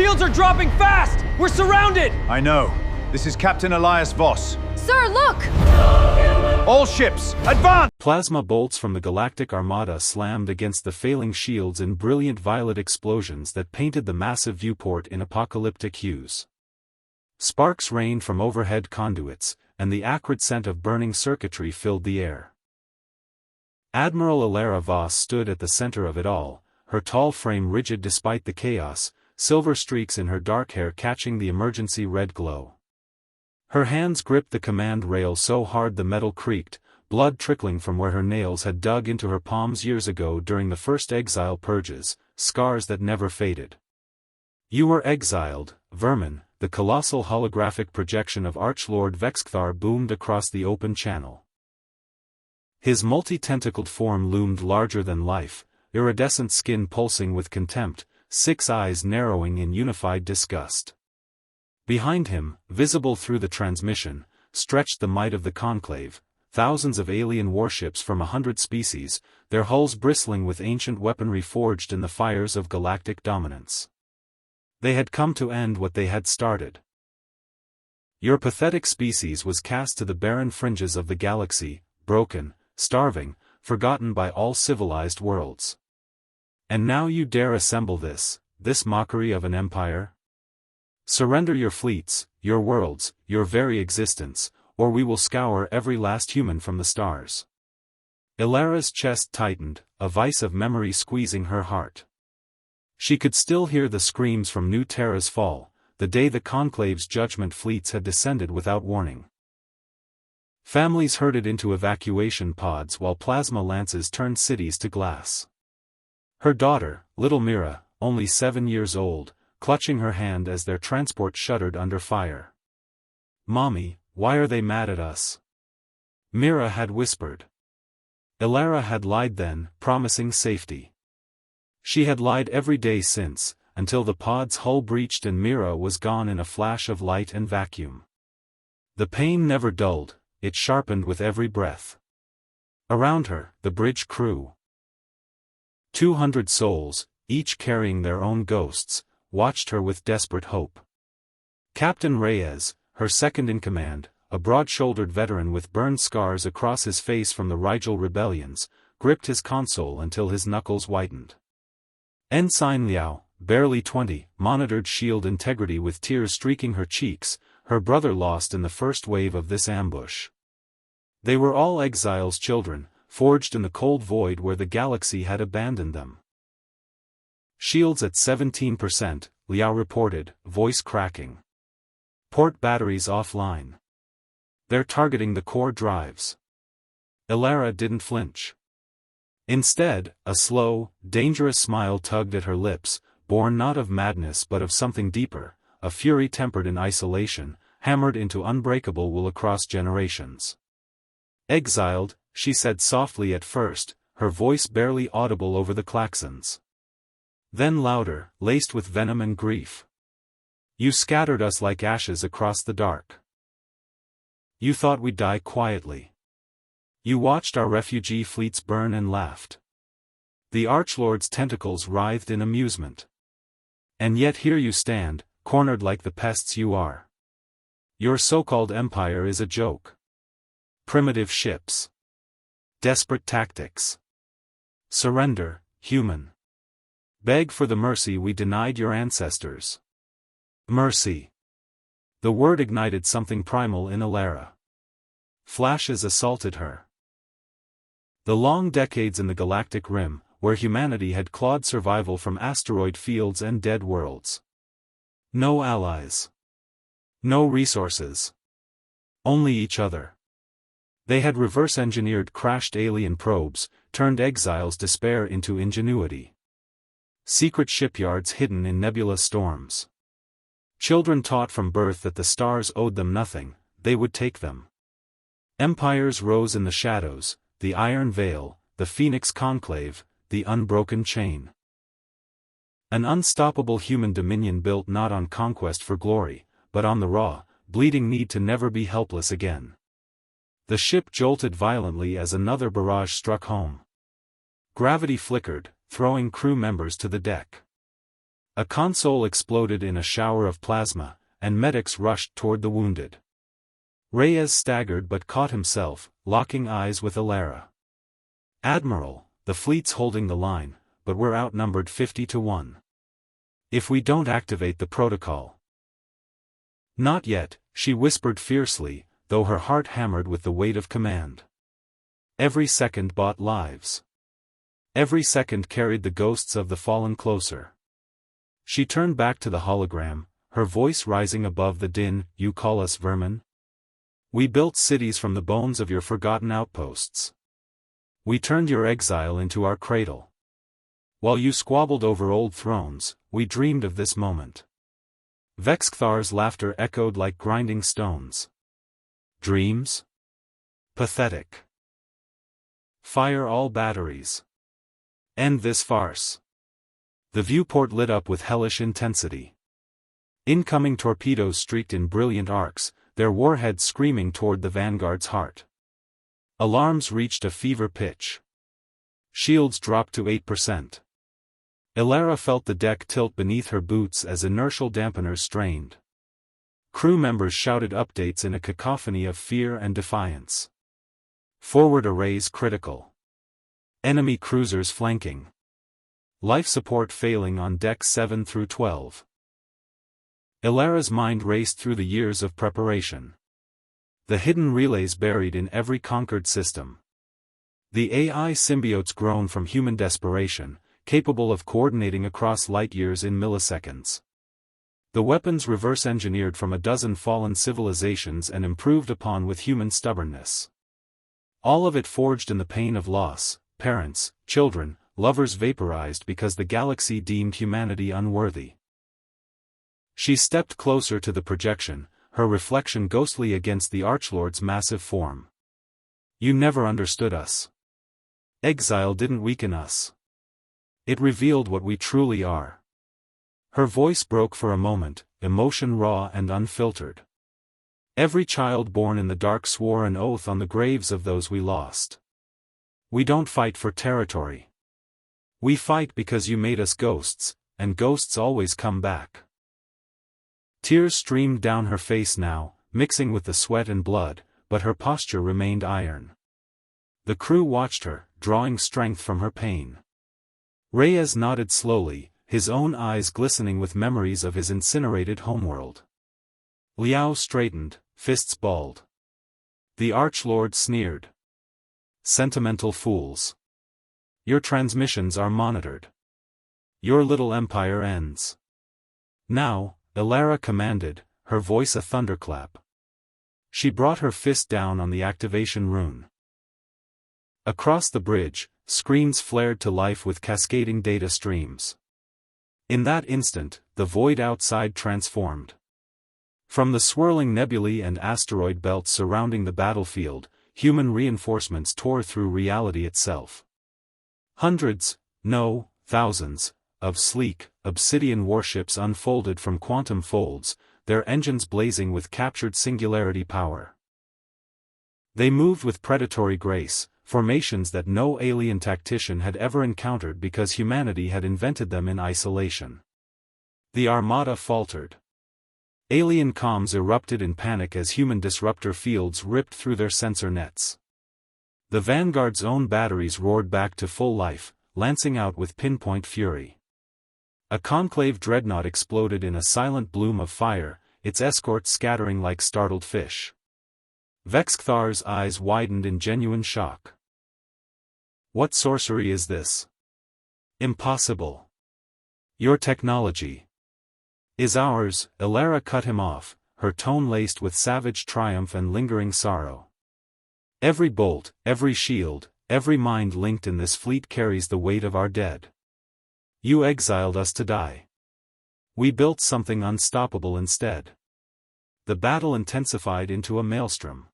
shields are dropping fast! We're surrounded! I know. This is Captain Elias Voss. Sir, look! All ships, advance! Plasma bolts from the Galactic Armada slammed against the failing shields in brilliant violet explosions that painted the massive viewport in apocalyptic hues. Sparks rained from overhead conduits, and the acrid scent of burning circuitry filled the air. Admiral Elara Voss stood at the center of it all, her tall frame rigid despite the chaos, silver streaks in her dark hair catching the emergency red glow. Her hands gripped the command rail so hard the metal creaked, blood trickling from where her nails had dug into her palms years ago during the first exile purges, scars that never faded. You were exiled, vermin, the colossal holographic projection of Archlord Vexthar boomed across the open channel. His multi-tentacled form loomed larger than life, iridescent skin pulsing with contempt, 6 eyes narrowing in unified disgust. Behind him, visible through the transmission, stretched the might of the Conclave, thousands of alien warships from 100 species, their hulls bristling with ancient weaponry forged in the fires of galactic dominance. They had come to end what they had started. Your pathetic species was cast to the barren fringes of the galaxy, broken, starving, forgotten by all civilized worlds. And now you dare assemble this mockery of an empire? Surrender your fleets, your worlds, your very existence, or we will scour every last human from the stars. Elara's chest tightened, a vice of memory squeezing her heart. She could still hear the screams from New Terra's fall, the day the Conclave's judgment fleets had descended without warning. Families herded into evacuation pods while plasma lances turned cities to glass. Her daughter, little Mira, only 7 years old, clutching her hand as their transport shuddered under fire. "Mommy, why are they mad at us?" Mira had whispered. Elara had lied then, promising safety. She had lied every day since, until the pod's hull breached and Mira was gone in a flash of light and vacuum. The pain never dulled, it sharpened with every breath. Around her, the bridge crew. 200 souls, each carrying their own ghosts, watched her with desperate hope. Captain Reyes, her second in command, a broad-shouldered veteran with burned scars across his face from the Rigel rebellions, gripped his console until his knuckles whitened. Ensign Liao, barely 20, monitored shield integrity with tears streaking her cheeks, her brother lost in the first wave of this ambush. They were all exiles' children, forged in the cold void where the galaxy had abandoned them. Shields at 17%, Liao reported, voice cracking. Port batteries offline. They're targeting the core drives. Elara didn't flinch. Instead, a slow, dangerous smile tugged at her lips, born not of madness but of something deeper, a fury tempered in isolation, hammered into unbreakable will across generations. "Exiled," she said softly at first, her voice barely audible over the klaxons. Then louder, laced with venom and grief. "You scattered us like ashes across the dark. You thought we'd die quietly. You watched our refugee fleets burn and laughed." The Archlord's tentacles writhed in amusement. "And yet here you stand, cornered like the pests you are. Your so-called empire is a joke. Primitive ships. Desperate tactics. Surrender, human. Beg for the mercy we denied your ancestors." Mercy. The word ignited something primal in Elara. Flashes assaulted her. The long decades in the galactic rim, where humanity had clawed survival from asteroid fields and dead worlds. No allies. No resources. Only each other. They had reverse-engineered crashed alien probes, turned exiles' despair into ingenuity. Secret shipyards hidden in nebula storms. Children taught from birth that the stars owed them nothing, they would take them. Empires rose in the shadows, the Iron Veil, the Phoenix Conclave, the unbroken chain. An unstoppable human dominion built not on conquest for glory, but on the raw, bleeding need to never be helpless again. The ship jolted violently as another barrage struck home. Gravity flickered, throwing crew members to the deck. A console exploded in a shower of plasma, and medics rushed toward the wounded. Reyes staggered but caught himself, locking eyes with Alara. "Admiral, the fleet's holding the line, but we're outnumbered 50-1. If we don't activate the protocol." "Not yet," she whispered fiercely, though her heart hammered with the weight of command. Every second bought lives. Every second carried the ghosts of the fallen closer. She turned back to the hologram, her voice rising above the din. "You call us vermin? We built cities from the bones of your forgotten outposts. We turned your exile into our cradle. While you squabbled over old thrones, we dreamed of this moment." Vexkthar's laughter echoed like grinding stones. "Dreams? Pathetic. Fire all batteries. End this farce." The viewport lit up with hellish intensity. Incoming torpedoes streaked in brilliant arcs, their warheads screaming toward the Vanguard's heart. Alarms reached a fever pitch. Shields dropped to 8%. Alara felt the deck tilt beneath her boots as inertial dampeners strained. Crew members shouted updates in a cacophony of fear and defiance. Forward arrays critical. Enemy cruisers flanking. Life support failing on decks 7 through 12. Alara's mind raced through the years of preparation. The hidden relays buried in every conquered system. The AI symbiotes grown from human desperation, capable of coordinating across light years in milliseconds. The weapons reverse-engineered from a dozen fallen civilizations and improved upon with human stubbornness. All of it forged in the pain of loss, parents, children, lovers vaporized because the galaxy deemed humanity unworthy. She stepped closer to the projection, her reflection ghostly against the Archlord's massive form. "You never understood us. Exile didn't weaken us. It revealed what we truly are." Her voice broke for a moment, emotion raw and unfiltered. "Every child born in the dark swore an oath on the graves of those we lost. We don't fight for territory. We fight because you made us ghosts, and ghosts always come back." Tears streamed down her face now, mixing with the sweat and blood, but her posture remained iron. The crew watched her, drawing strength from her pain. Reyes nodded slowly, his own eyes glistening with memories of his incinerated homeworld. Liao straightened, fists balled. The Archlord sneered. "Sentimental fools. Your transmissions are monitored. Your little empire ends. Now," Alara commanded, her voice a thunderclap. She brought her fist down on the activation rune. Across the bridge, screens flared to life with cascading data streams. In that instant, the void outside transformed. From the swirling nebulae and asteroid belts surrounding the battlefield, human reinforcements tore through reality itself. Hundreds, no, thousands, of sleek, obsidian warships unfolded from quantum folds, their engines blazing with captured singularity power. They moved with predatory grace, formations that no alien tactician had ever encountered because humanity had invented them in isolation. The Armada faltered. Alien comms erupted in panic as human disruptor fields ripped through their sensor nets. The Vanguard's own batteries roared back to full life, lancing out with pinpoint fury. A conclave dreadnought exploded in a silent bloom of fire, its escorts scattering like startled fish. Vexkthar's eyes widened in genuine shock. "What sorcery is this? Impossible. Your technology is ours." Alara cut him off, her tone laced with savage triumph and lingering sorrow. "Every bolt, every shield, every mind linked in this fleet carries the weight of our dead. You exiled us to die. We built something unstoppable instead." The battle intensified into a maelstrom.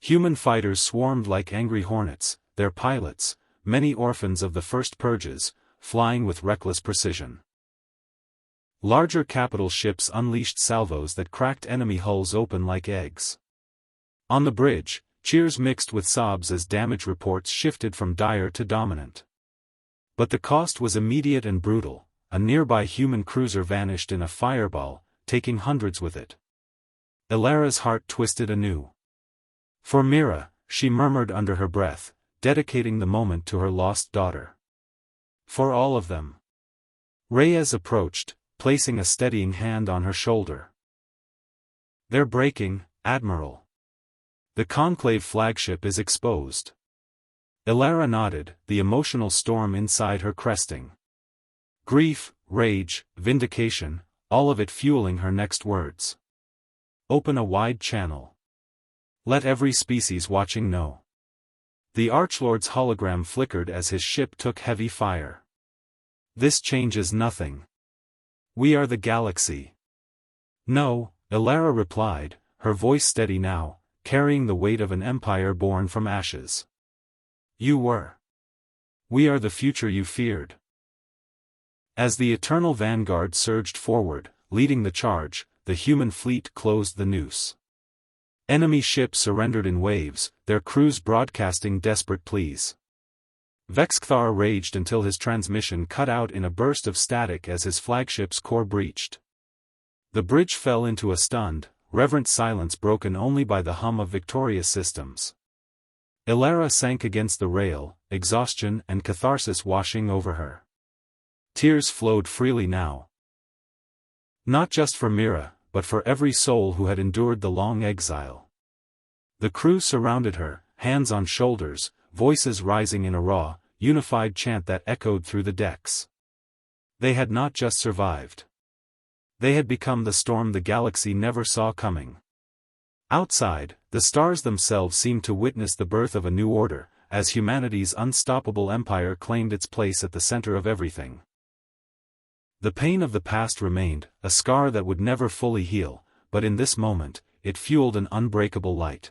Human fighters swarmed like angry hornets, their pilots, many orphans of the first purges, flying with reckless precision. Larger capital ships unleashed salvos that cracked enemy hulls open like eggs. On the bridge, cheers mixed with sobs as damage reports shifted from dire to dominant. But the cost was immediate and brutal, a nearby human cruiser vanished in a fireball, taking hundreds with it. Ilara's heart twisted anew. For Mira, she murmured under her breath, dedicating the moment to her lost daughter. For all of them. Reyes approached, placing a steadying hand on her shoulder. They're breaking, Admiral. The Conclave flagship is exposed. Ilara nodded, the emotional storm inside her cresting. Grief, rage, vindication, all of it fueling her next words. Open a wide channel. Let every species watching know. The Archlord's hologram flickered as his ship took heavy fire. This changes nothing. We are the galaxy. No, Ilara replied, her voice steady now, carrying the weight of an empire born from ashes. You were. We are the future you feared. As the Eternal Vanguard surged forward, leading the charge, the human fleet closed the noose. Enemy ships surrendered in waves, their crews broadcasting desperate pleas. Vexkthar raged until his transmission cut out in a burst of static as his flagship's core breached. The bridge fell into a stunned, reverent silence broken only by the hum of victorious systems. Ilara sank against the rail, exhaustion and catharsis washing over her. Tears flowed freely now. Not just for Mira, but for every soul who had endured the long exile. The crew surrounded her, hands on shoulders, voices rising in a raw, unified chant that echoed through the decks. They had not just survived. They had become the storm the galaxy never saw coming. Outside, the stars themselves seemed to witness the birth of a new order, as humanity's unstoppable empire claimed its place at the center of everything. The pain of the past remained, a scar that would never fully heal, but in this moment, it fueled an unbreakable light.